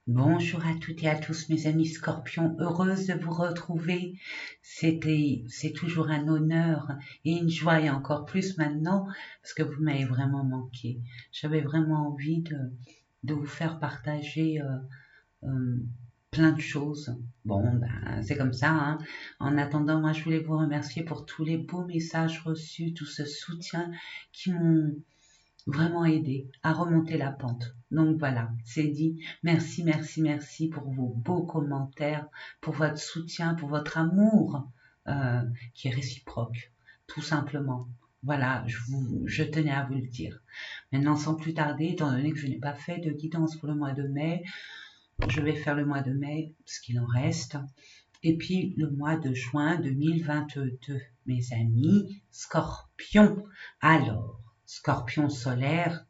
Bonjour à toutes et à tous mes amis scorpions, heureuse de vous retrouver. C'est toujours un honneur et une joie et encore plus maintenant parce que vous m'avez vraiment manqué. J'avais vraiment envie de vous faire partager euh, plein de choses. Bon, ben, c'est comme ça, hein. En attendant, moi je voulais vous remercier pour tous les beaux messages reçus, tout ce soutien qui m'ont vraiment aidé à remonter la pente. Donc voilà, c'est dit. Merci, merci, merci pour vos beaux commentaires, pour votre soutien, pour votre amour euh, qui est réciproque, tout simplement. Voilà, je tenais à vous le dire. Maintenant, sans plus tarder, étant donné que je n'ai pas fait de guidance pour le mois de mai, je vais faire le mois de mai, ce qu'il en reste, et puis le mois de juin 2022, mes amis scorpions. Alors, scorpion solaire,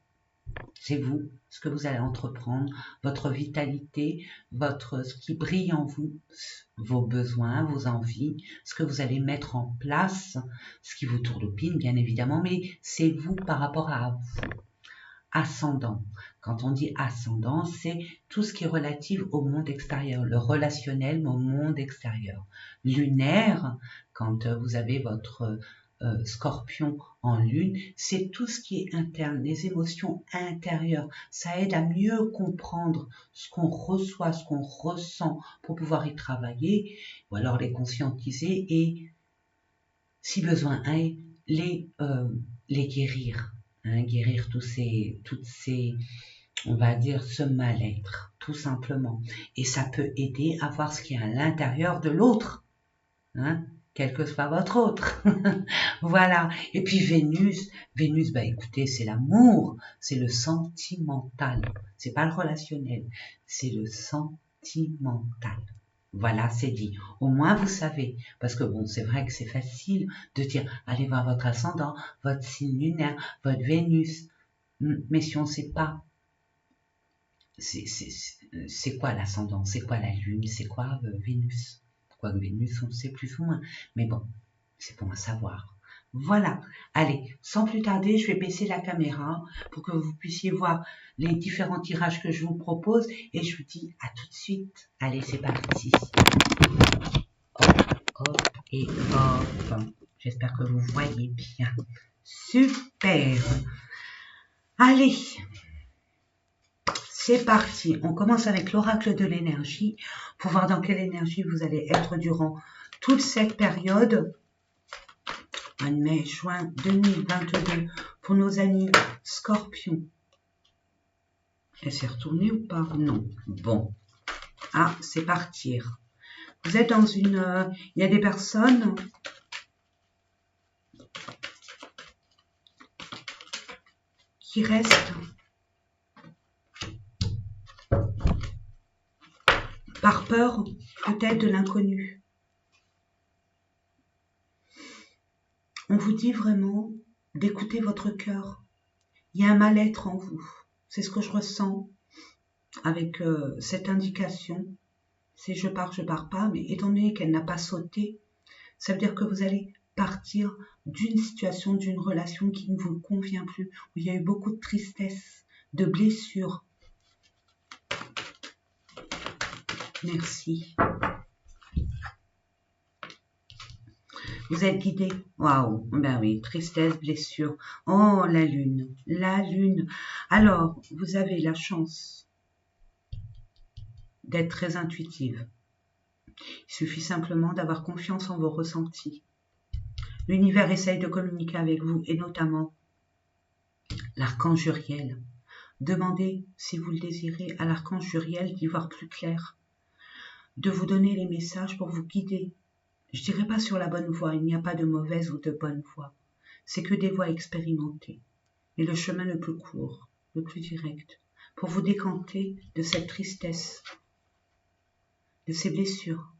c'est vous, ce que vous allez entreprendre, votre vitalité, ce qui brille en vous, vos besoins, vos envies, ce que vous allez mettre en place, ce qui vous tourlopine bien évidemment, mais c'est vous par rapport à vous. Ascendant. Quand on dit ascendant, c'est tout ce qui est relatif au monde extérieur, le relationnel mais au monde extérieur. Lunaire, quand vous avez votre scorpion en lune, c'est tout ce qui est interne, les émotions intérieures. Ça aide à mieux comprendre ce qu'on reçoit, ce qu'on ressent pour pouvoir y travailler ou alors les conscientiser et, si besoin est, les guérir. Hein, guérir toutes ces, on va dire, ce mal-être, tout simplement. Et ça peut aider à voir ce qui est à l'intérieur de l'autre. Hein, quel que soit votre autre. Voilà. Et puis Vénus, bah écoutez, c'est l'amour, c'est le sentimental. C'est pas le relationnel, c'est le sentimental. Voilà, c'est dit. Au moins, vous savez. Parce que bon, c'est vrai que c'est facile de dire, allez voir votre ascendant, votre signe lunaire, votre Vénus. Mais si on ne sait pas, c'est quoi l'ascendant, c'est quoi la lune, c'est quoi Vénus. Quoique Vénus, on le sait plus ou moins. Mais bon, c'est bon à savoir. Voilà. Allez, sans plus tarder, je vais baisser la caméra pour que vous puissiez voir les différents tirages que je vous propose. Et je vous dis à tout de suite. Allez, c'est parti. Hop, hop et hop. J'espère que vous voyez bien. Super. Allez, c'est parti. On commence avec l'oracle de l'énergie pour voir dans quelle énergie vous allez être durant toute cette période. En mai-juin 2022 pour nos amis scorpions. Elle s'est retournée ou pas? Non. Bon. Ah, c'est partir. Vous êtes dans une... il y a des personnes qui restent par peur peut-être de l'inconnu. On vous dit vraiment d'écouter votre cœur. Il y a un mal-être en vous. C'est ce que je ressens avec cette indication. C'est je pars pas, mais étant donné qu'elle n'a pas sauté, ça veut dire que vous allez partir d'une situation, d'une relation qui ne vous convient plus, où il y a eu beaucoup de tristesse, de blessures. Merci. Vous êtes guidé. Waouh. Ben oui, tristesse, blessure. Oh, la lune. La lune. Alors, vous avez la chance d'être très intuitive. Il suffit simplement d'avoir confiance en vos ressentis. L'univers essaye de communiquer avec vous et notamment l'archange Uriel. Demandez, si vous le désirez, à l'archange Uriel d'y voir plus clair, de vous donner les messages pour vous guider. Je dirais pas sur la bonne voie, il n'y a pas de mauvaise ou de bonne voie. C'est que des voies expérimentées. Et le chemin le plus court, le plus direct, pour vous décanter de cette tristesse, de ces blessures.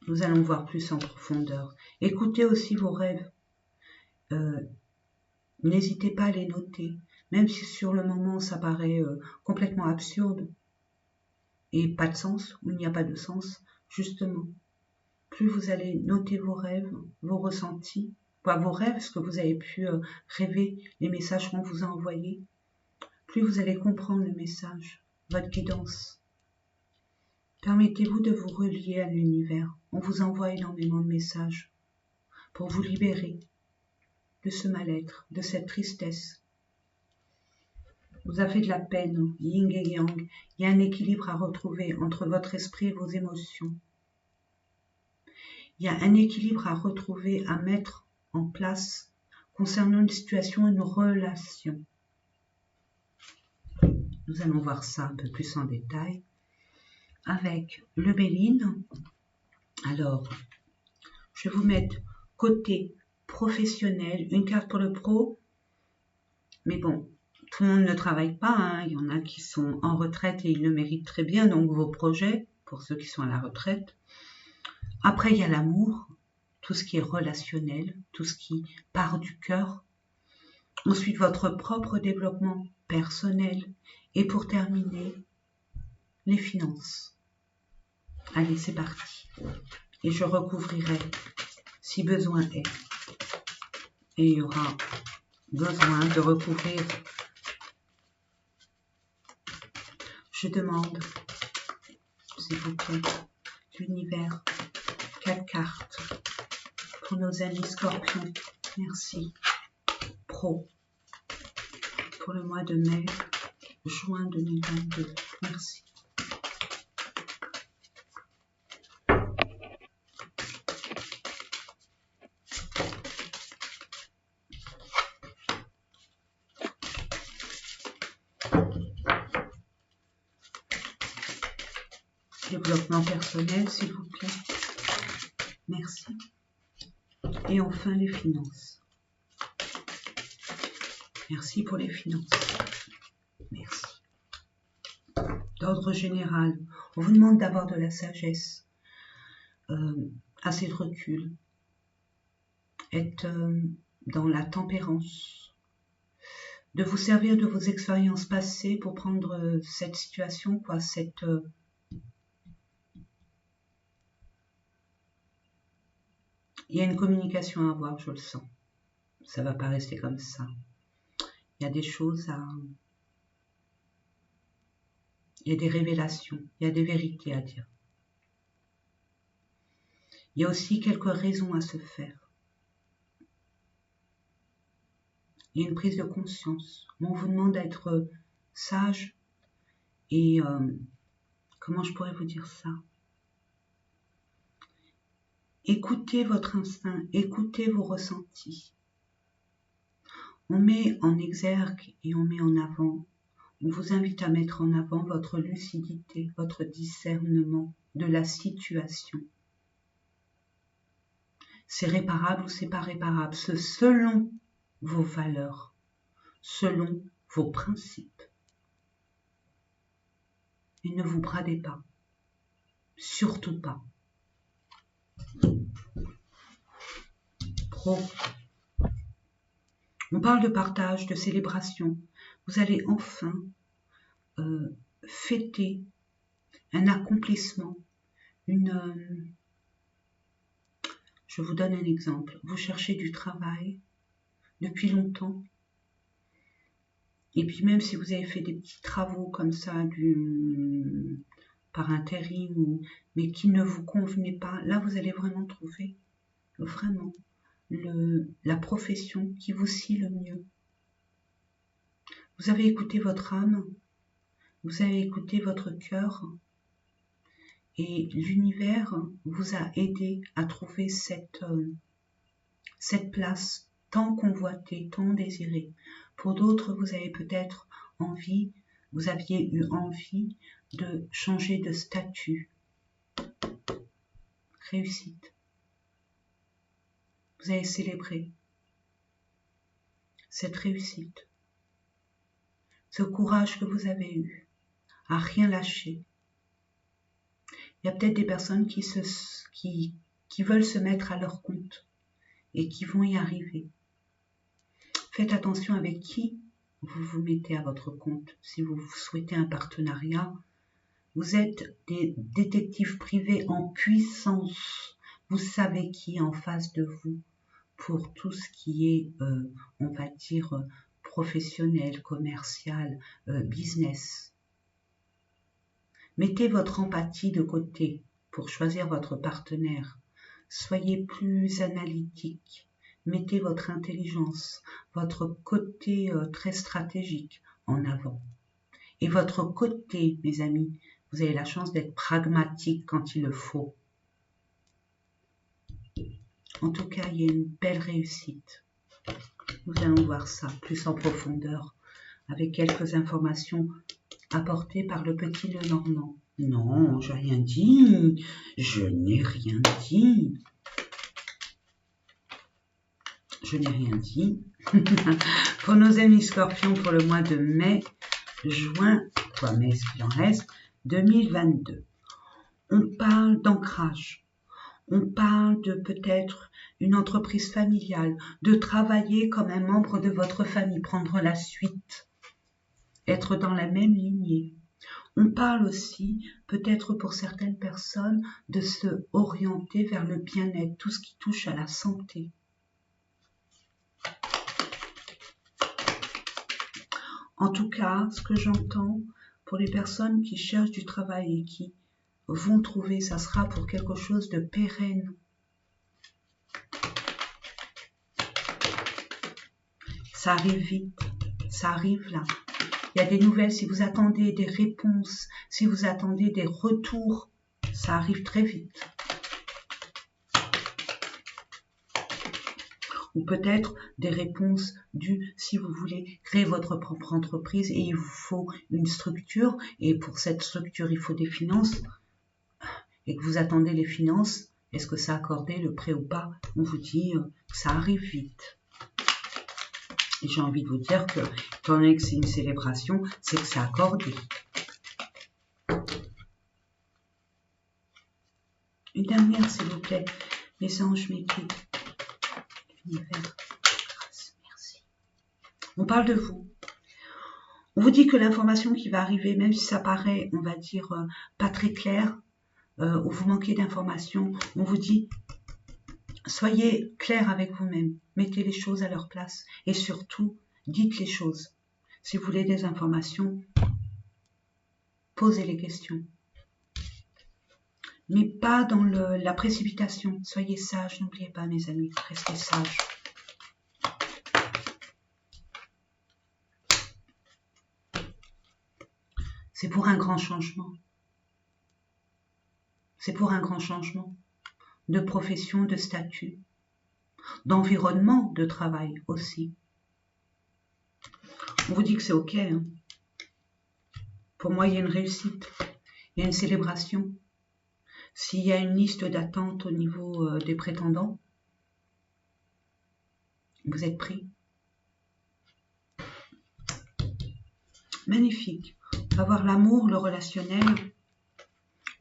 Nous allons voir plus en profondeur. Écoutez aussi vos rêves. N'hésitez pas à les noter, même si sur le moment ça paraît complètement absurde et pas de sens, ou il n'y a pas de sens, justement. Plus vous allez noter vos rêves, vos ressentis, vos rêves, ce que vous avez pu rêver, les messages qu'on vous a envoyés, plus vous allez comprendre le message. votre guidance. Permettez-vous de vous relier à l'univers. On vous envoie énormément de messages pour vous libérer de ce mal-être, de cette tristesse. Vous avez de la peine, yin et yang. Il y a un équilibre à retrouver entre votre esprit et vos émotions. Il y a un équilibre à retrouver, à mettre en place concernant une situation, une relation. Nous allons voir ça un peu plus en détail avec le Béline. Alors, je vais vous mettre côté professionnel, une carte pour le pro, mais bon, tout le monde ne travaille pas, hein. Il y en a qui sont en retraite et ils le méritent très bien, donc vos projets, pour ceux qui sont à la retraite. Après, il y a l'amour, tout ce qui est relationnel, tout ce qui part du cœur. Ensuite, votre propre développement personnel. Et pour terminer, les finances. Allez, c'est parti. Et je recouvrirai si besoin est. Et il y aura besoin de recouvrir. Je demande, s'il vous plaît, l'univers, 4 cartes pour nos amis scorpions. Merci. Pro. Pour le mois de mai, juin 2022. Merci. Développement personnel, s'il vous plaît. Merci. Et enfin, les finances. Merci pour les finances. Merci. D'ordre général, on vous demande d'avoir de la sagesse, assez de recul, être dans la tempérance, de vous servir de vos expériences passées pour prendre cette situation, quoi, il y a une communication à avoir, je le sens. Ça ne va pas rester comme ça. Il y a des choses à... Il y a des révélations, il y a des vérités à dire. Il y a aussi quelques raisons à se faire. Il y a une prise de conscience. On vous demande d'être sage et... comment je pourrais vous dire ça ? Écoutez votre instinct, écoutez vos ressentis. On met en exergue et on met en avant, on vous invite à mettre en avant votre lucidité, votre discernement de la situation. C'est réparable ou c'est pas réparable, c'est selon vos valeurs, selon vos principes. Et ne vous bradez pas, surtout pas. Pro. On parle de partage, de célébration. Vous allez enfin fêter un accomplissement, je vous donne un exemple. Vous cherchez du travail depuis longtemps. Et puis même si vous avez fait des petits travaux comme ça par intérim, mais qui ne vous convenaient pas, là vous allez vraiment trouver vraiment la profession qui vous scie le mieux. Vous avez écouté votre âme, vous avez écouté votre cœur, et l'univers vous a aidé à trouver cette place tant convoitée, tant désirée. Pour d'autres, vous avez peut-être vous aviez eu envie de changer de statut. Réussite. Vous avez célébré cette réussite, ce courage que vous avez eu à rien lâcher. Il y a peut-être des personnes qui veulent se mettre à leur compte et qui vont y arriver. Faites attention avec qui vous vous mettez à votre compte. Si vous souhaitez un partenariat, vous êtes des détectives privés en puissance. Vous savez qui est en face de vous pour tout ce qui est, on va dire, professionnel, commercial, business. Mettez votre empathie de côté pour choisir votre partenaire. Soyez plus analytique. Mettez votre intelligence, votre côté très stratégique en avant. Et votre côté, mes amis, vous avez la chance d'être pragmatique quand il le faut. En tout cas, il y a une belle réussite. Nous allons voir ça plus en profondeur, avec quelques informations apportées par le petit Lenormand. Non, j'ai rien dit. Je n'ai rien dit. Je n'ai rien dit. Pour nos amis scorpions, pour le mois de mai, juin, quoi, mai, ce qu'il en reste, 2022. On parle d'ancrage. On parle de peut-être une entreprise familiale, de travailler comme un membre de votre famille, prendre la suite, être dans la même lignée. On parle aussi, peut-être pour certaines personnes, de se orienter vers le bien-être, tout ce qui touche à la santé. En tout cas, ce que j'entends pour les personnes qui cherchent du travail et qui vont trouver, ça sera pour quelque chose de pérenne. Ça arrive vite, ça arrive là. Il y a des nouvelles, si vous attendez des réponses, si vous attendez des retours, ça arrive très vite. Ou peut-être des réponses dues si vous voulez créer votre propre entreprise et il vous faut une structure et pour cette structure il faut des finances et que vous attendez les finances, est-ce que ça a accordé le prêt ou pas? On vous dit que ça arrive vite. Et j'ai envie de vous dire que, étant donné que c'est une célébration, c'est que c'est accordé. Une dernière, s'il vous plaît. Mes anges, mes guides. L'univers. Grâce, merci. On parle de vous. On vous dit que l'information qui va arriver, même si ça paraît, on va dire, pas très clair, ou vous manquez d'informations, on vous dit, soyez clair avec vous-même. Mettez les choses à leur place. Et surtout, dites les choses. Si vous voulez des informations, posez les questions. Mais pas dans la précipitation. Soyez sages, n'oubliez pas mes amis, restez sages. C'est pour un grand changement. C'est pour un grand changement de profession, de statut, d'environnement de travail aussi. On vous dit que c'est ok. Hein. Pour moi, il y a une réussite, il y a une célébration. S'il y a une liste d'attente au niveau des prétendants, vous êtes pris. Magnifique. Avoir l'amour, le relationnel,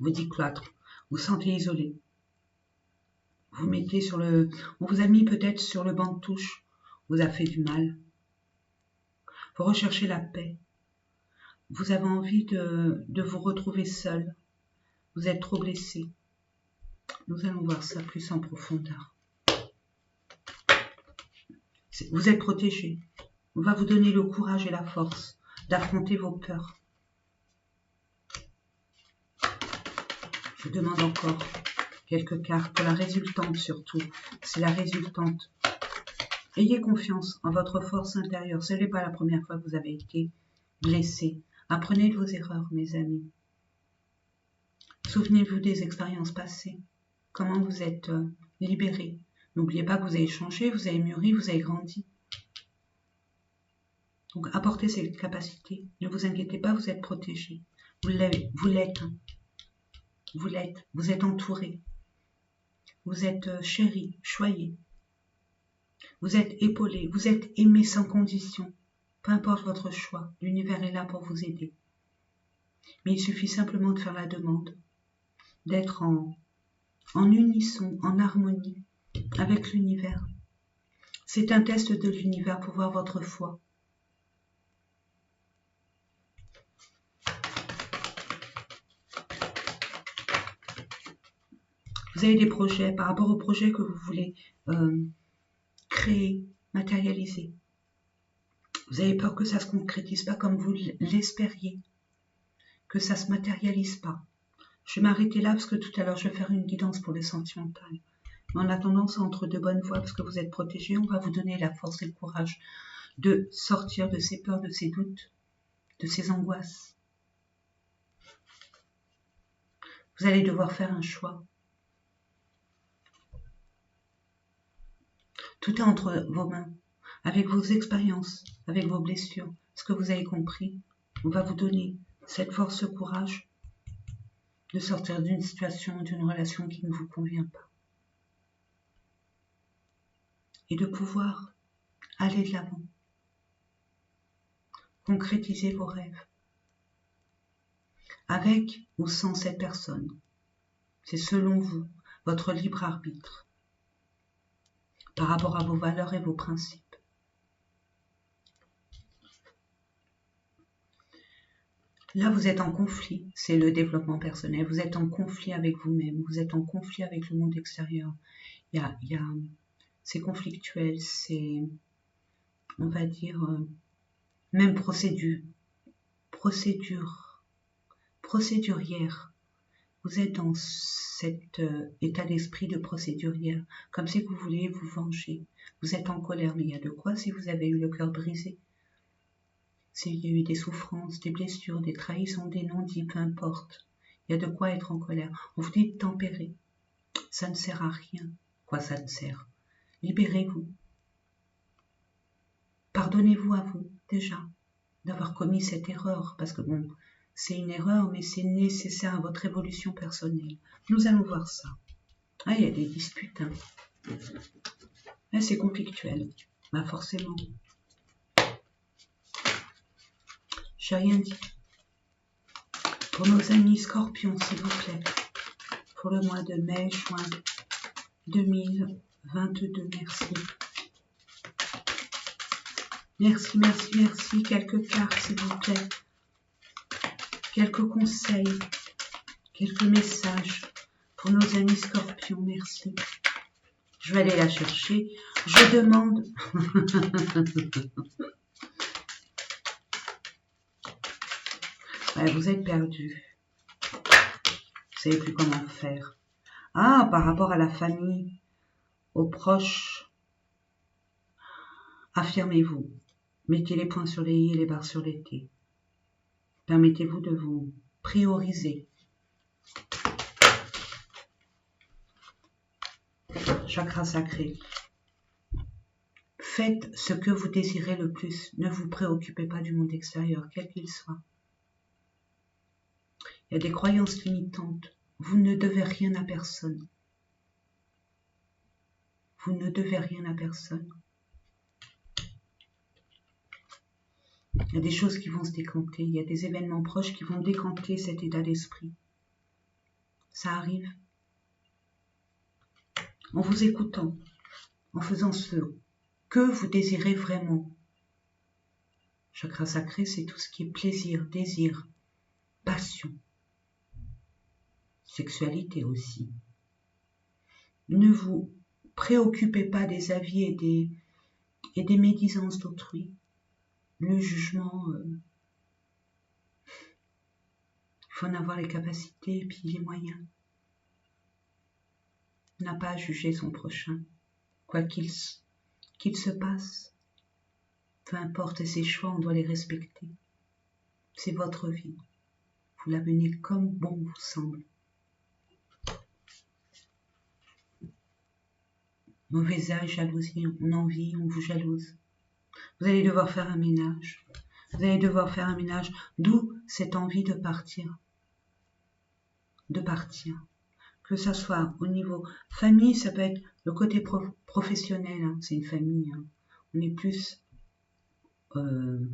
vous dit cloître. Vous vous sentez isolé. Vous mettez sur le... On vous a mis peut-être sur le banc de touche. Vous a fait du mal. Vous recherchez la paix. Vous avez envie de vous retrouver seul. Vous êtes trop blessé. Nous allons voir ça plus en profondeur. Vous êtes protégé. On va vous donner le courage et la force d'affronter vos peurs. Je demande encore quelques cartes pour la résultante surtout. C'est la résultante. Ayez confiance en votre force intérieure. Ce n'est pas la première fois que vous avez été blessé. Apprenez de vos erreurs, mes amis. Souvenez-vous des expériences passées. Comment vous êtes libérés. N'oubliez pas que vous avez changé, vous avez mûri, vous avez grandi. Donc apportez ces capacités. Ne vous inquiétez pas, vous êtes protégés. Vous l'êtes. Vous l'êtes. Vous êtes entouré. Vous êtes chéri, choyé. Vous êtes épaulé. Vous êtes aimé sans condition. Peu importe votre choix, l'univers est là pour vous aider. Mais il suffit simplement de faire la demande, d'être en unisson, en harmonie avec l'univers. C'est un test de l'univers pour voir votre foi. Vous avez des projets par rapport aux projets que vous voulez créer, matérialiser. Vous avez peur que ça ne se concrétise pas comme vous l'espériez. que ça ne se matérialise pas. Je vais m'arrêter là parce que tout à l'heure, je vais faire une guidance pour les sentimentales. Mais en attendant, c'est entre de bonnes voies parce que vous êtes protégés. On va vous donner la force et le courage de sortir de ces peurs, de ces doutes, de ces angoisses. Vous allez devoir faire un choix. Tout est entre vos mains, avec vos expériences, avec vos blessures, ce que vous avez compris. On va vous donner cette force, ce courage de sortir d'une situation, d'une relation qui ne vous convient pas. Et de pouvoir aller de l'avant. Concrétiser vos rêves. Avec ou sans cette personne. C'est selon vous, votre libre arbitre. Par rapport à vos valeurs et vos principes. Là, vous êtes en conflit, c'est le développement personnel. Vous êtes en conflit avec vous-même, vous êtes en conflit avec le monde extérieur. C'est conflictuel, c'est, on va dire, même procédurière. Vous êtes dans cet état d'esprit de procédurière, comme si vous vouliez vous venger. Vous êtes en colère, mais il y a de quoi si vous avez eu le cœur brisé. S'il y a eu des souffrances, des blessures, des trahisons, des non-dits, peu importe. Il y a de quoi être en colère. On vous dit de tempérer. Ça ne sert à rien. Quoi, ça ne sert? Libérez-vous. Pardonnez-vous à vous, déjà, d'avoir commis cette erreur. Parce que bon, c'est une erreur, mais c'est nécessaire à votre évolution personnelle. Nous allons voir ça. Ah, il y a des disputes. Hein. Là, c'est conflictuel. Bah, forcément. J'ai rien dit. Pour nos amis scorpions, s'il vous plaît. Pour le mois de mai, juin 2022, merci. Merci, merci, merci. Quelques cartes, s'il vous plaît. Quelques conseils. Quelques messages pour nos amis scorpions, merci. Je vais aller la chercher. Je demande... Ouais, vous êtes perdus. Vous ne savez plus comment faire. Ah, par rapport à la famille, aux proches, affirmez-vous. Mettez les points sur les i et les barres sur les t. Permettez-vous de vous prioriser. Chakra sacré. Faites ce que vous désirez le plus. Ne vous préoccupez pas du monde extérieur, quel qu'il soit. Il y a des croyances limitantes. Vous ne devez rien à personne. Vous ne devez rien à personne. Il y a des choses qui vont se décanter. Il y a des événements proches qui vont décanter cet état d'esprit. Ça arrive. En vous écoutant, en faisant ce que vous désirez vraiment. Chakra sacré, c'est tout ce qui est plaisir, désir, passion. Sexualité aussi. Ne vous préoccupez pas des avis et des médisances d'autrui. Le jugement, il faut en avoir les capacités et puis les moyens. On n'a pas à juger son prochain, quoi qu'il se passe. Peu importe ses choix, on doit les respecter. C'est votre vie. Vous la menez comme bon vous semble. Mauvais œil, jalousie, on envie, on vous jalouse. Vous allez devoir faire un ménage. Vous allez devoir faire un ménage, d'où cette envie de partir. De partir. Que ça soit au niveau famille, ça peut être le côté professionnel, hein, c'est une famille. Hein. On est plus... on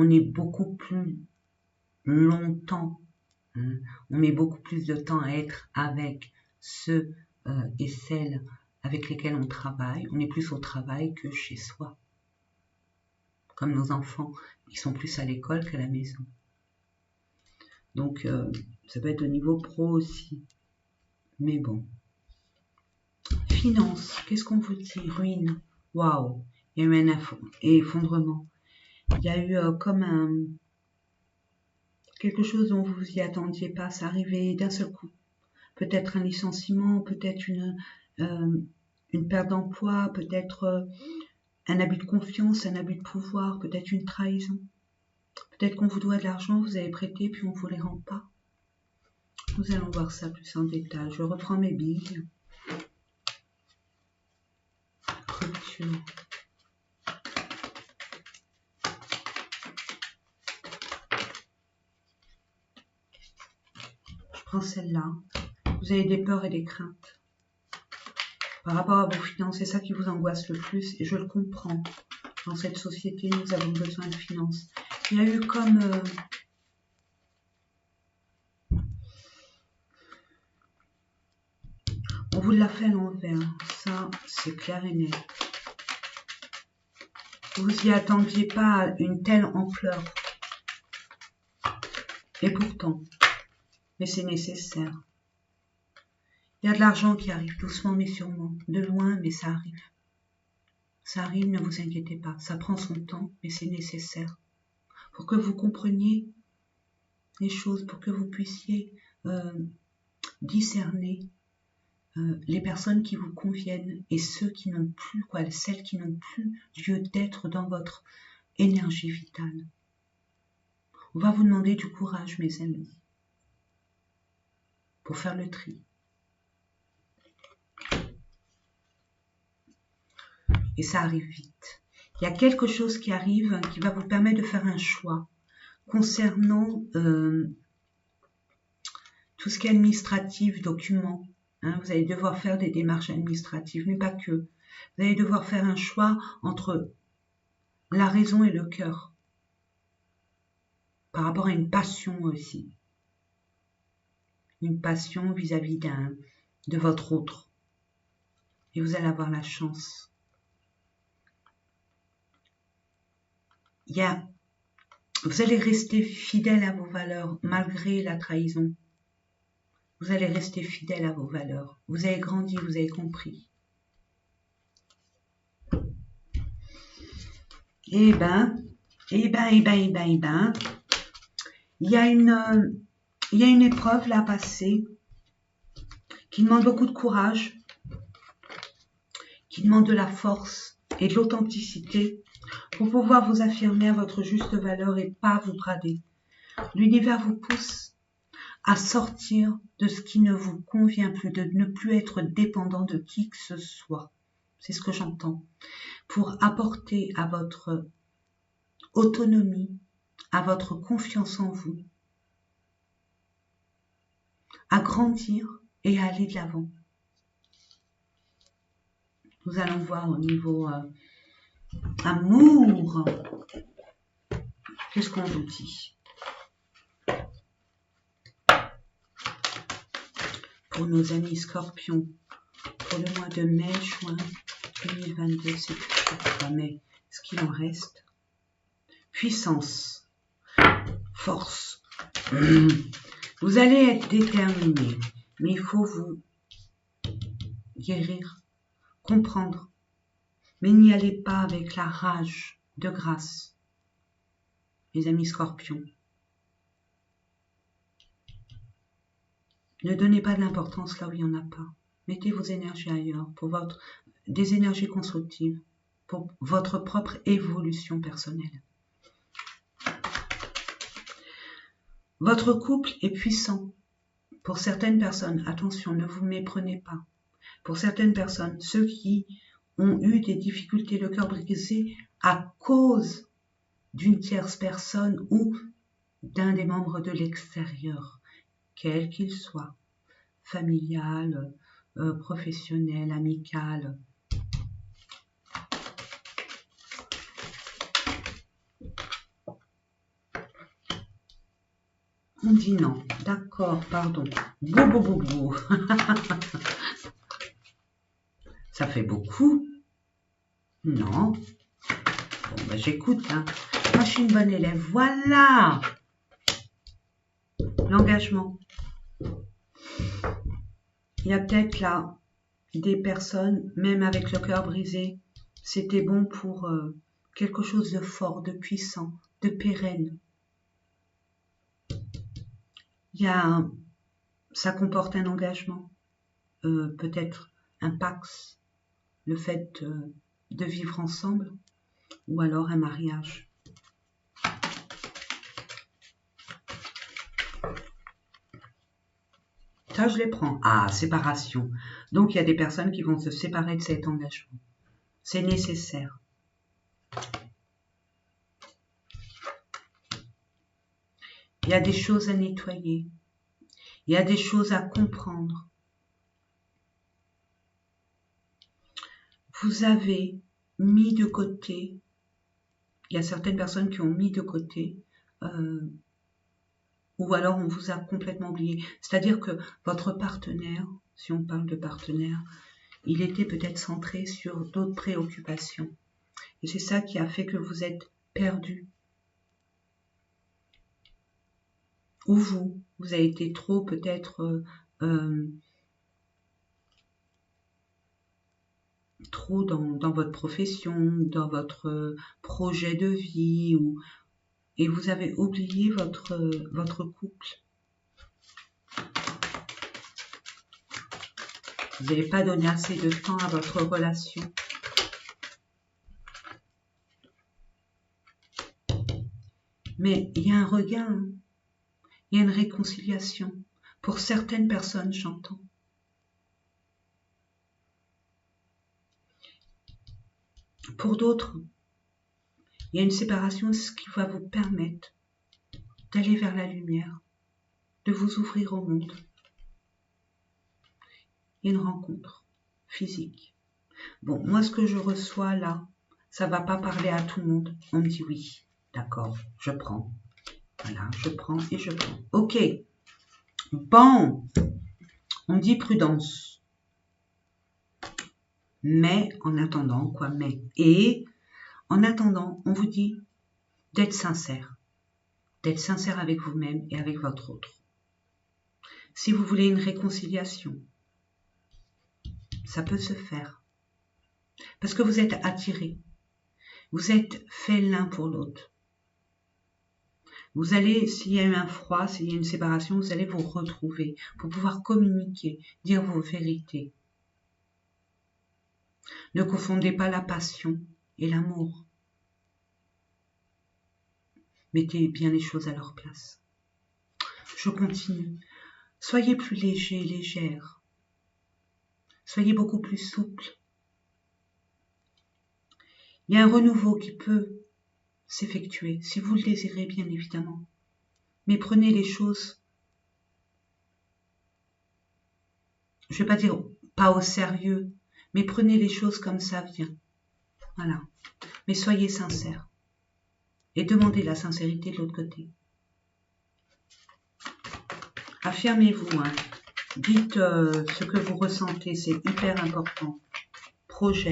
est beaucoup plus longtemps. Hein, on met beaucoup plus de temps à être avec ceux et celles avec lesquels on travaille. On est plus au travail que chez soi. Comme nos enfants, ils sont plus à l'école qu'à la maison. Donc, ça peut être au niveau pro aussi. Mais bon. Finance, qu'est-ce qu'on vous dit? Ruine. Waouh. Il y a eu un effondrement. Il y a eu comme quelque chose dont vous y attendiez pas, ça arrivait d'un seul coup. Peut-être un licenciement, peut-être une perte d'emploi, peut-être un abus de confiance, un abus de pouvoir, peut-être une trahison. Peut-être qu'on vous doit de l'argent, vous avez prêté, puis on ne vous les rend pas. Nous allons voir ça plus en détail. Je reprends mes billes. Rupture. Je prends celle-là. Vous avez des peurs et des craintes. Par rapport à vos finances, c'est ça qui vous angoisse le plus. Et je le comprends. Dans cette société, nous avons besoin de finances. Il y a eu comme... on vous l'a fait à l'envers. Ça, c'est clair et net. Vous n'y attendiez pas à une telle ampleur. Et pourtant, mais c'est nécessaire. Il y a de l'argent qui arrive, doucement mais sûrement. De loin, mais ça arrive. Ça arrive, ne vous inquiétez pas. Ça prend son temps, mais c'est nécessaire. Pour que vous compreniez les choses, pour que vous puissiez discerner les personnes qui vous conviennent et ceux qui n'ont plus, celles qui n'ont plus lieu d'être dans votre énergie vitale. On va vous demander du courage, mes amis, pour faire le tri. Et ça arrive vite. Il y a quelque chose qui arrive qui va vous permettre de faire un choix concernant tout ce qui est administratif, documents. Vous allez devoir faire des démarches administratives, mais pas que. Vous allez devoir faire un choix entre la raison et le cœur. Par rapport à une passion aussi. Une passion vis-à-vis de votre autre. Et vous allez avoir la chance. Vous allez rester fidèle à vos valeurs malgré la trahison. Vous allez rester fidèle à vos valeurs. Vous avez grandi, vous avez compris. Il y a une épreuve là à passer qui demande beaucoup de courage, qui demande de la force et de l'authenticité pour pouvoir vous affirmer à votre juste valeur et pas vous brader. L'univers vous pousse à sortir de ce qui ne vous convient plus, de ne plus être dépendant de qui que ce soit. C'est ce que j'entends. Pour apporter à votre autonomie, à votre confiance en vous, à grandir et à aller de l'avant. Nous allons voir au niveau amour. Qu'est-ce qu'on vous dit? Pour nos amis scorpions, pour le mois de mai-juin 2022, c'est pas mai, ce qu'il en reste. Puissance, force. Vous allez être déterminé, mais il faut vous guérir, comprendre. Mais n'y allez pas avec la rage, de grâce. Mes amis scorpions. Ne donnez pas de l'importance là où il n'y en a pas. Mettez vos énergies ailleurs, pour des énergies constructives, pour votre propre évolution personnelle. Votre couple est puissant. Pour certaines personnes, attention, ne vous méprenez pas. Pour certaines personnes, ceux qui ont eu des difficultés, le cœur brisé, à cause d'une tierce personne ou d'un des membres de l'extérieur, quel qu'il soit, familial, professionnel, amical. On dit non. D'accord, pardon. Bou. Ça fait beaucoup. Non. Bon, ben j'écoute. Moi, je suis une bonne élève. Voilà. L'engagement. Il y a peut-être là des personnes, même avec le cœur brisé, c'était bon pour quelque chose de fort, de puissant, de pérenne. Ça comporte un engagement, peut-être un pax, le fait de vivre ensemble, ou alors un mariage. Ça, je les prends. Ah, séparation. Donc, il y a des personnes qui vont se séparer de cet engagement. C'est nécessaire. Il y a des choses à nettoyer. Il y a des choses à comprendre. Vous avez mis de côté, il y a certaines personnes qui ont mis de côté, ou alors on vous a complètement oublié. C'est-à-dire que votre partenaire, si on parle de partenaire, il était peut-être centré sur d'autres préoccupations. Et c'est ça qui a fait que vous êtes perdu. Ou vous avez été trop peut-être trop dans votre profession, dans votre projet de vie, et vous avez oublié votre couple. Vous n'avez pas donné assez de temps à votre relation. Mais il y a un regain, il y a une réconciliation. Pour certaines personnes, j'entends. Pour d'autres, il y a une séparation, ce qui va vous permettre d'aller vers la lumière, de vous ouvrir au monde. Il y a une rencontre physique. Bon, moi, ce que je reçois là, ça ne va pas parler à tout le monde. On me dit oui, d'accord, je prends. Voilà, je prends et je prends. Ok. Bon, on dit prudence. Mais en attendant, quoi, et en attendant, on vous dit d'être sincère avec vous-même et avec votre autre. Si vous voulez une réconciliation, ça peut se faire. Parce que vous êtes attirés. Vous êtes faits l'un pour l'autre. Vous allez, s'il y a eu un froid, s'il y a une séparation, vous allez vous retrouver pour pouvoir communiquer, dire vos vérités. Ne confondez pas la passion et l'amour. Mettez bien les choses à leur place. Je continue. Soyez plus léger, légère. Soyez beaucoup plus souple. Il y a un renouveau qui peut s'effectuer, si vous le désirez bien évidemment. Mais prenez les choses, je ne vais pas dire pas au sérieux, mais prenez les choses comme ça vient. Voilà. Mais soyez sincères. Et demandez la sincérité de l'autre côté. Affirmez-vous, hein. Dites ce que vous ressentez, c'est hyper important. Projet.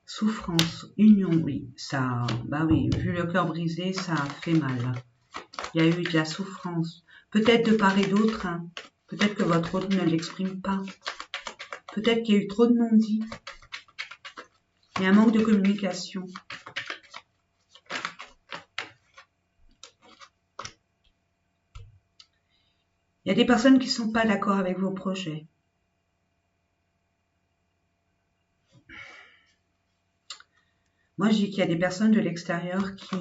Souffrance, union, oui, ça, bah oui, vu le cœur brisé, ça fait mal. Il y a eu de la souffrance, peut-être de part et d'autre, hein. Peut-être que votre autre ne l'exprime pas, peut-être qu'il y a eu trop de non-dits, il y a un manque de communication. Il y a des personnes qui ne sont pas d'accord avec vos projets. Moi, je dis qu'il y a des personnes de l'extérieur qui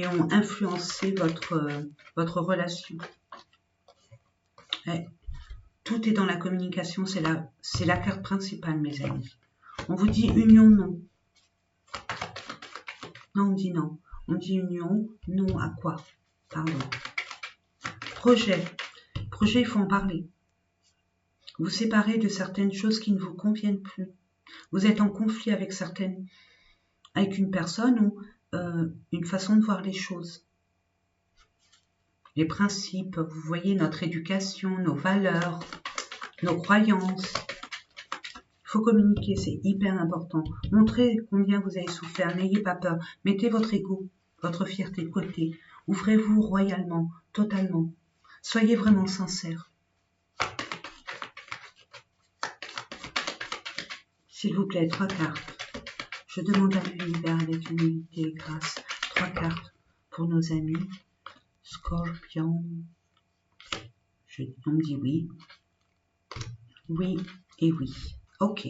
ont influencé votre relation. Ouais. Tout est dans la communication, c'est la carte principale, mes amis. On vous dit union, non. Non, on dit non. On dit union, non à quoi? Pardon. Projet. Projet, il faut en parler. Vous séparez de certaines choses qui ne vous conviennent plus. Vous êtes en conflit avec une personne ou une façon de voir les choses. Les principes, vous voyez notre éducation, nos valeurs, nos croyances. Il faut communiquer, c'est hyper important. Montrez combien vous avez souffert, n'ayez pas peur. Mettez votre ego, votre fierté de côté. Ouvrez-vous royalement, totalement. Soyez vraiment sincère. S'il vous plaît, 3 cartes. Je demande à l'univers avec humilité et grâce. 3 cartes pour nos amis. Scorpion. On me dit oui. Oui et oui. Ok.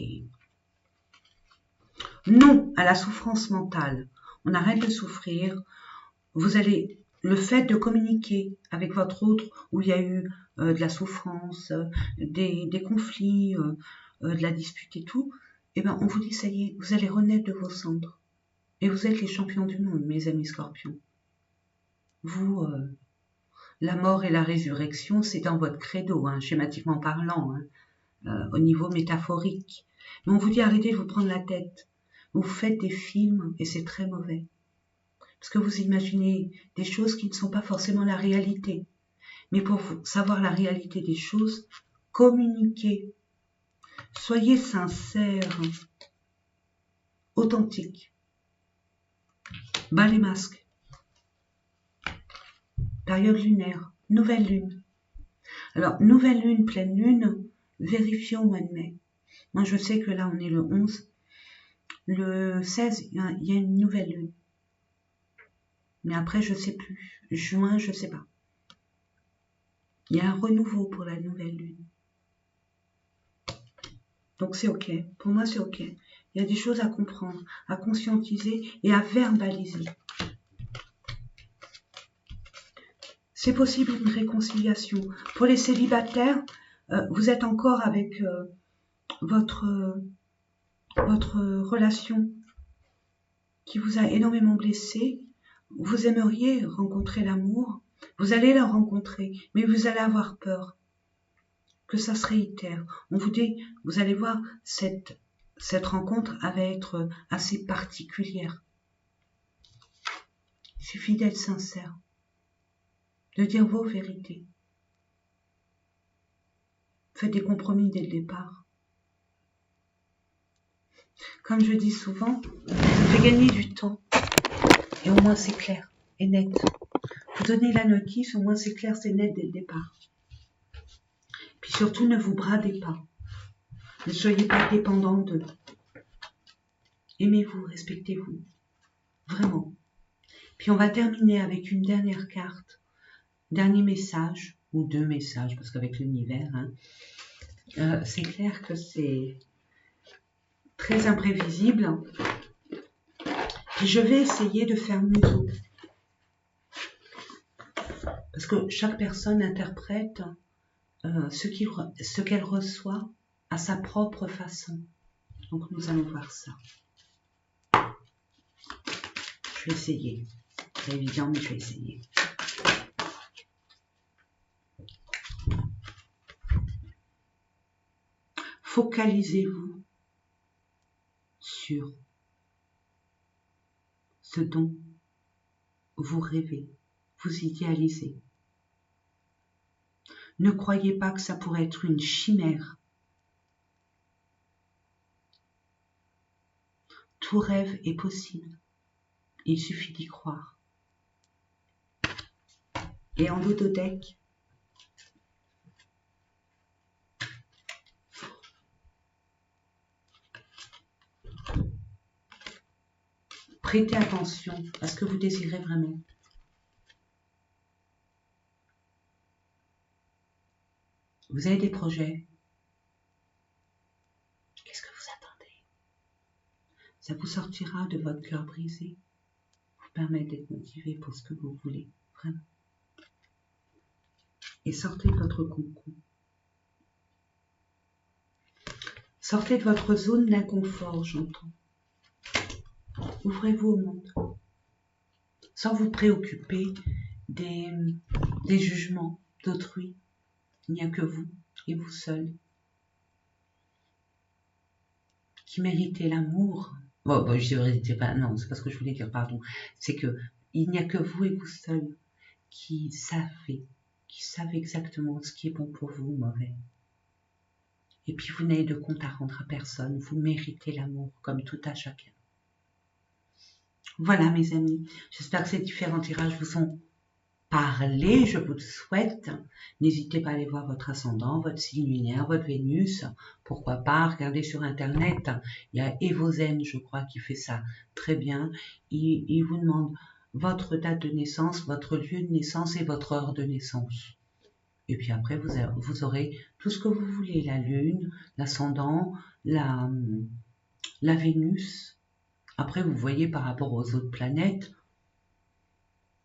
Non à la souffrance mentale. On arrête de souffrir. Vous allez, le fait de communiquer avec votre autre où il y a eu de la souffrance, des conflits, de la dispute et tout, eh ben on vous dit ça y est, vous allez renaître de vos cendres. Et vous êtes les champions du monde, mes amis scorpions. Vous, la mort et la résurrection, c'est dans votre credo, hein, schématiquement parlant, hein, au niveau métaphorique. Mais on vous dit arrêtez de vous prendre la tête. Vous faites des films et c'est très mauvais. Parce que vous imaginez des choses qui ne sont pas forcément la réalité. Mais pour savoir la réalité des choses, communiquez. Soyez sincères, authentiques. Bas les masques. Période lunaire, nouvelle lune. Alors, nouvelle lune, pleine lune, vérifiez au mois de mai. Moi, je sais que là, on est le 11. Le 16, il y a une nouvelle lune. Mais après, je ne sais plus. Juin, je ne sais pas. Il y a un renouveau pour la nouvelle lune. Donc, c'est OK. Pour moi, c'est OK. Il y a des choses à comprendre, à conscientiser et à verbaliser. C'est possible une réconciliation. Pour les célibataires, vous êtes encore avec votre relation qui vous a énormément blessé. Vous aimeriez rencontrer l'amour. Vous allez le rencontrer, mais vous allez avoir peur que ça se réitère. On vous dit, vous allez voir, cette rencontre va être assez particulière. Il suffit d'être sincère, de dire vos vérités. Faites des compromis dès le départ. Comme je dis souvent, ça fait gagner du temps. Et au moins c'est clair et net. Vous donnez la notice, au moins c'est clair, c'est net dès le départ. Puis surtout, ne vous bradez pas. Ne soyez pas dépendant d'eux. Aimez-vous, respectez-vous. Vraiment. Puis on va terminer avec une dernière carte. Dernier message, ou 2 messages, parce qu'avec l'univers, hein, c'est clair que c'est très imprévisible. Et je vais essayer de faire mieux. Parce que chaque personne interprète ce qu'elle reçoit à sa propre façon. Donc nous allons voir ça. Je vais essayer. C'est évident, mais je vais essayer. Focalisez-vous sur ce dont vous rêvez, vous idéalisez. Ne croyez pas que ça pourrait être une chimère. Tout rêve est possible. Il suffit d'y croire. Et en l'autodeck, prêtez attention à ce que vous désirez vraiment. Vous avez des projets. Qu'est-ce que vous attendez? Ça vous sortira de votre cœur brisé. Vous permet d'être motivé pour ce que vous voulez. Vraiment. Et sortez de votre cocon. Sortez de votre zone d'inconfort, j'entends. Ouvrez-vous au monde. Sans vous préoccuper des jugements d'autrui. Il n'y a que vous et vous seul qui méritez l'amour. Bon, je ne pas, non, c'est pas ce que je voulais dire, pardon. C'est que il n'y a que vous et vous seul qui savez exactement ce qui est bon pour vous ou mauvais. Et puis vous n'avez de compte à rendre à personne. Vous méritez l'amour comme tout à chacun. Voilà mes amis, j'espère que ces différents tirages vous ont parler, je vous le souhaite. N'hésitez pas à aller voir votre ascendant, votre signe lunaire, votre Vénus. Pourquoi pas, regardez sur Internet. Il y a Evozen, je crois, qui fait ça très bien. Il vous demande votre date de naissance, votre lieu de naissance et votre heure de naissance. Et puis après, vous aurez tout ce que vous voulez, la Lune, l'ascendant, la Vénus. Après, vous voyez par rapport aux autres planètes,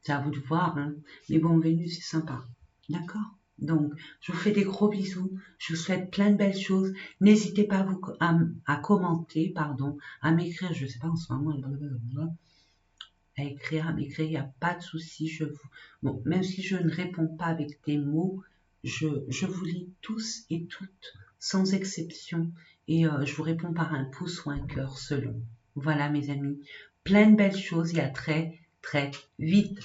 c'est à vous de voir, hein. Mais bon, Vénus, c'est sympa. D'accord? Donc, je vous fais des gros bisous. Je vous souhaite plein de belles choses. N'hésitez pas à commenter, à m'écrire. Je ne sais pas en ce moment, à m'écrire, il n'y a pas de souci. Bon, même si je ne réponds pas avec des mots, je vous lis tous et toutes, sans exception. Et je vous réponds par un pouce ou un cœur selon. Voilà, mes amis. Plein de belles choses et à très, très vite.